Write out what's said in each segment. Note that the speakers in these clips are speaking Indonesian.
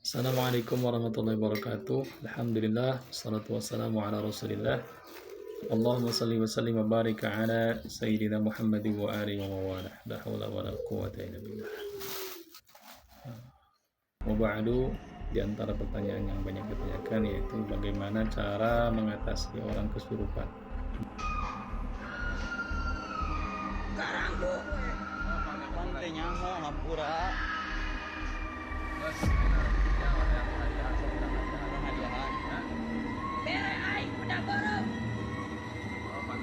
Assalamualaikum warahmatullahi wabarakatuh. Alhamdulillah, salatu wassalamu ala rasulillah. Allahumma salli wa sallim wa barika ala sayyidina Muhammad wa alihi wa mawalah. La hawla wa la quwwata illa billah. Wa ba'du, di antara pertanyaan yang banyak ditanyakan yaitu bagaimana cara mengatasi orang kesurupan. Pantainya mau hampura hadiahan. Bere aing udah borong. Orang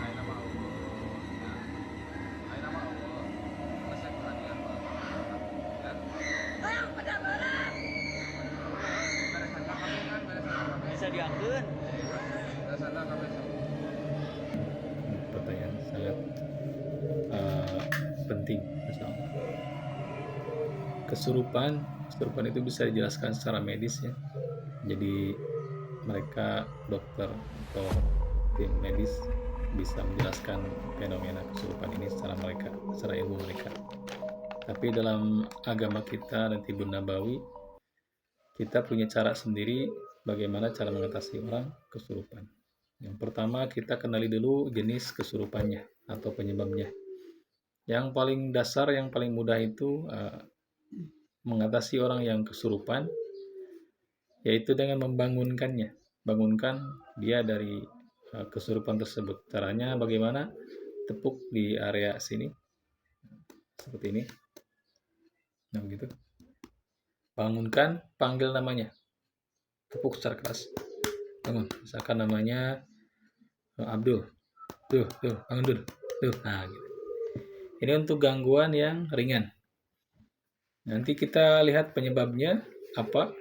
udah borong. Bisa diangkeun. Pertanyaan sangat penting. Kesurupan itu bisa dijelaskan secara medis ya. Jadi mereka dokter atau tim medis bisa menjelaskan fenomena kesurupan ini secara ilmu mereka. Tapi dalam agama kita dan Tibun Nabawi, kita punya cara sendiri bagaimana cara mengatasi orang kesurupan. Yang pertama, kita kenali dulu jenis kesurupannya atau penyebabnya. Yang paling dasar, yang paling mudah itu mengatasi orang yang kesurupan, yaitu dengan membangunkannya. Bangunkan dia dari kesurupan tersebut. Caranya bagaimana? Tepuk di area sini, seperti ini. Nah, begitu. Bangunkan, panggil namanya. Tepuk secara keras. Bangun. Misalkan namanya Abdul. Tuh, bangun dulu. Tuh, nah gitu. Ini untuk gangguan yang ringan. Nanti kita lihat penyebabnya apa.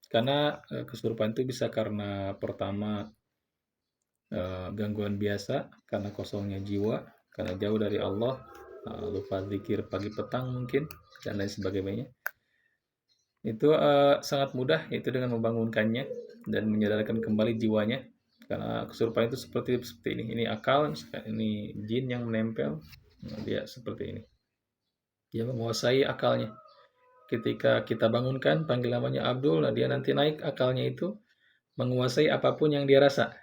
Karena kesurupan itu bisa karena pertama gangguan biasa, karena kosongnya jiwa, karena jauh dari Allah, lupa zikir pagi petang mungkin, dan lain sebagainya. Itu sangat mudah, yaitu dengan membangunkannya dan menyadarkan kembali jiwanya. Karena kesurupan itu seperti ini. Ini akal, ini jin yang menempel. Nah, dia seperti ini. Dia menguasai akalnya. Ketika kita bangunkan, panggil namanya Abdul, nah dia nanti naik akalnya itu menguasai apapun yang dia rasa,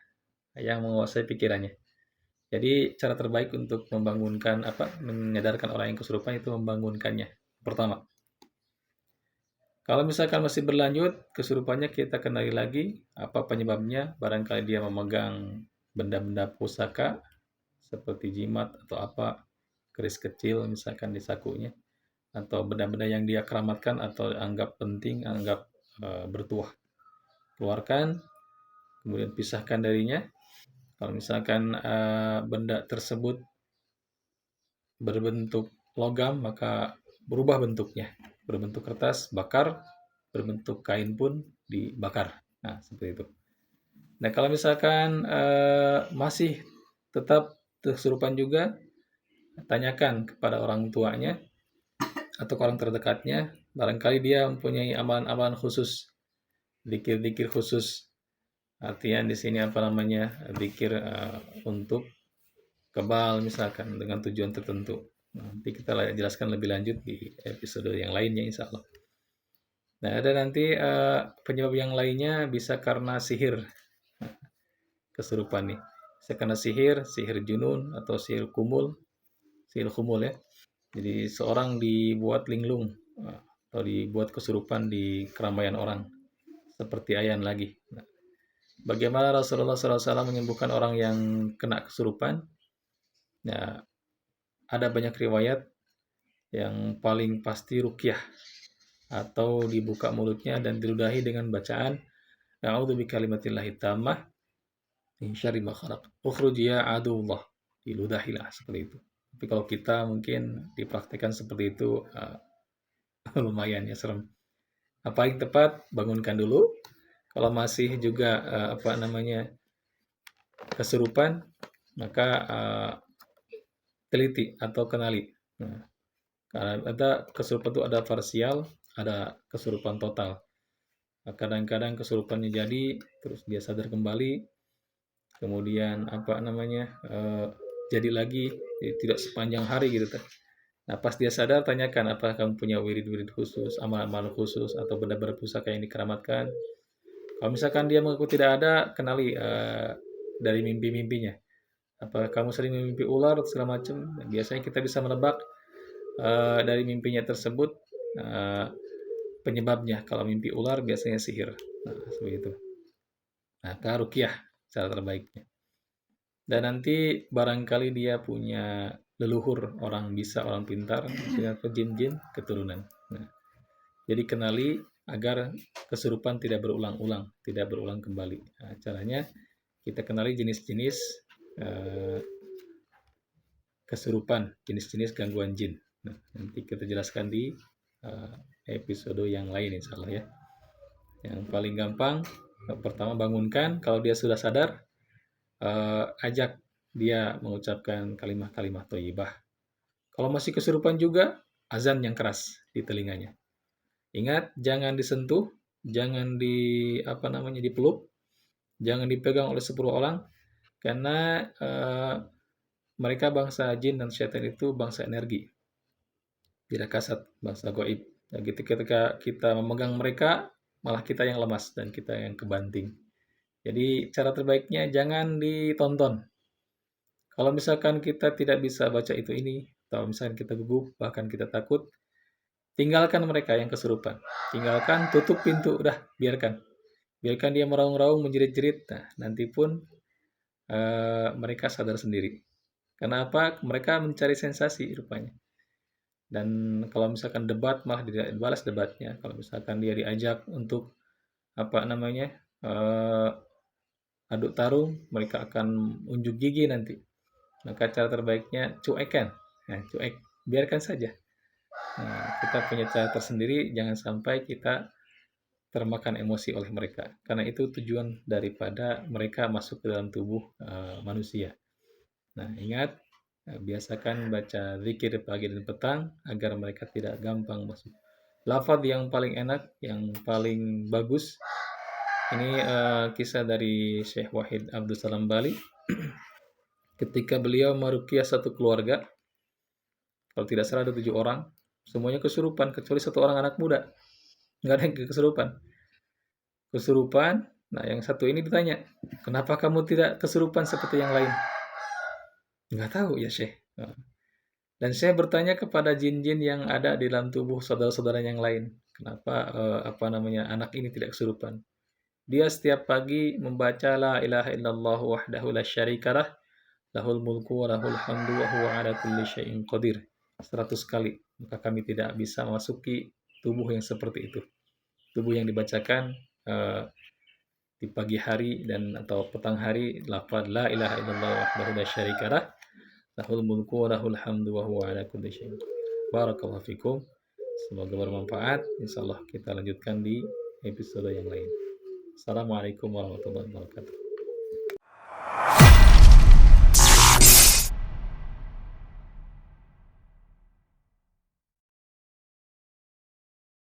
yang menguasai pikirannya. Jadi cara terbaik untuk membangunkan menyadarkan orang yang kesurupan itu membangunkannya. Pertama, kalau misalkan masih berlanjut kesurupannya, kita kenali lagi apa penyebabnya. Barangkali dia memegang benda-benda pusaka seperti jimat atau apa, keris kecil misalkan di sakunya, atau benda-benda yang dia keramatkan atau anggap penting, anggap bertuah. Keluarkan, kemudian pisahkan darinya. Kalau misalkan benda tersebut berbentuk logam, maka berubah bentuknya. Berbentuk kertas, bakar. Berbentuk kain pun dibakar. Nah, seperti itu. Nah, kalau misalkan masih tetap kesurupan juga, tanyakan kepada orang tuanya atau orang terdekatnya. Barangkali dia mempunyai amalan-amalan khusus, zikir-zikir khusus. Artinya di sini zikir untuk kebal misalkan dengan tujuan tertentu. Nanti kita jelaskan lebih lanjut di episode yang lainnya insya Allah. Nah, ada nanti penyebab yang lainnya bisa karena sihir. Kesurupan nih. Bisa karena sihir junun atau sihir kumul ya. Jadi seorang dibuat linglung atau dibuat kesurupan di keramaian orang seperti ayan lagi. Nah, bagaimana Rasulullah SAW menyembuhkan orang yang kena kesurupan? Ya, ada banyak riwayat. Yang paling pasti ruqyah atau dibuka mulutnya dan diludahi dengan bacaan A'udzu bikalimatillahi tammah min syarri ma khalaq. Ukhruj ya aduwallah. Diludahilah seperti itu. Tapi kalau kita mungkin dipraktekkan seperti itu lumayan ya serem. Apa yang tepat? Bangunkan dulu. Kalau masih juga kesurupan, maka teliti atau kenali. Nah, karena ada kesurupan itu ada parsial, ada kesurupan total. Kadang-kadang kesurupannya jadi, terus dia sadar kembali, kemudian jadi lagi, tidak sepanjang hari gitu. Nah, pas dia sadar, tanyakan apakah kamu punya wirid-wirid khusus, amalan-amalan khusus, atau benda-benda pusaka yang dikeramatkan. Kalau misalkan dia mengaku tidak ada, kenali dari mimpi-mimpinya. Apakah kamu sering mimpi ular atau segala macam? Nah, biasanya kita bisa menebak dari mimpinya tersebut penyebabnya. Kalau mimpi ular biasanya sihir. Nah, seperti itu. Nah, ruqyah cara terbaiknya. Dan nanti barangkali dia punya leluhur orang bisa, orang pintar, misalnya jin-jin keturunan. Nah, jadi kenali agar kesurupan tidak berulang-ulang, tidak berulang kembali. Nah, caranya kita kenali jenis-jenis kesurupan, jenis-jenis gangguan jin. Nah, nanti kita jelaskan di episode yang lain insya Allah ya. Yang paling gampang, pertama bangunkan, kalau dia sudah sadar, ajak dia mengucapkan kalimat-kalimat thayyibah. Kalau masih kesurupan juga, azan yang keras di telinganya. Ingat, jangan disentuh, jangan dipeluk, jangan dipegang oleh 10 orang, karena mereka bangsa jin dan syaitan itu bangsa energi, tidak kasat, bangsa gaib. Nah, ketika kita memegang mereka, malah kita yang lemas dan kita yang kebanting. Jadi cara terbaiknya jangan ditonton. Kalau misalkan kita tidak bisa baca itu ini, atau misalkan kita gugup, bahkan kita takut, tinggalkan mereka yang kesurupan. Tinggalkan, tutup pintu, udah, biarkan. Biarkan dia meraung-raung, menjerit-jerit. Nah, nanti pun mereka sadar sendiri. Kenapa? Mereka mencari sensasi rupanya. Dan kalau misalkan debat, malah tidak dibalas debatnya. Kalau misalkan dia diajak untuk aduk tarung, mereka akan unjuk gigi nanti. Maka cara terbaiknya cuekkan. Nah, cuek, biarkan saja. Nah, kita punya cara tersendiri, jangan sampai kita termakan emosi oleh mereka. Karena itu tujuan daripada mereka masuk ke dalam tubuh manusia. Nah, ingat, biasakan baca zikir pagi dan petang agar mereka tidak gampang masuk. Lafaz yang paling enak, yang paling bagus, ini kisah dari Syekh Wahid Abdul Salam Bali. Ketika beliau meruqyah satu keluarga, kalau tidak salah ada 7 orang, semuanya kesurupan kecuali 1 orang anak muda, nggak ada yang kesurupan. Nah yang satu ini ditanya, kenapa kamu tidak kesurupan seperti yang lain? Nggak tahu ya Syekh. Dan saya bertanya kepada jin-jin yang ada di dalam tubuh saudara-saudara yang lain, kenapa anak ini tidak kesurupan? Dia setiap pagi membaca la ilaha illallah wahdahu la syarikalah, lahul mulku wa lahul hamdu wa huwa ala kulli syai'in qadir 100 kali. Maka kami tidak bisa memasuki tubuh yang seperti itu. Tubuh yang dibacakan di pagi hari dan atau petang hari lafaz la ilaha illallah wahdahu la syarikalah, lahul mulku wa lahul hamdu wa huwa ala kulli syai'in qadir. Barakallahu fikum. Semoga bermanfaat. Insyaallah kita lanjutkan di episode yang lain. Assalamualaikum warahmatullahi wabarakatuh.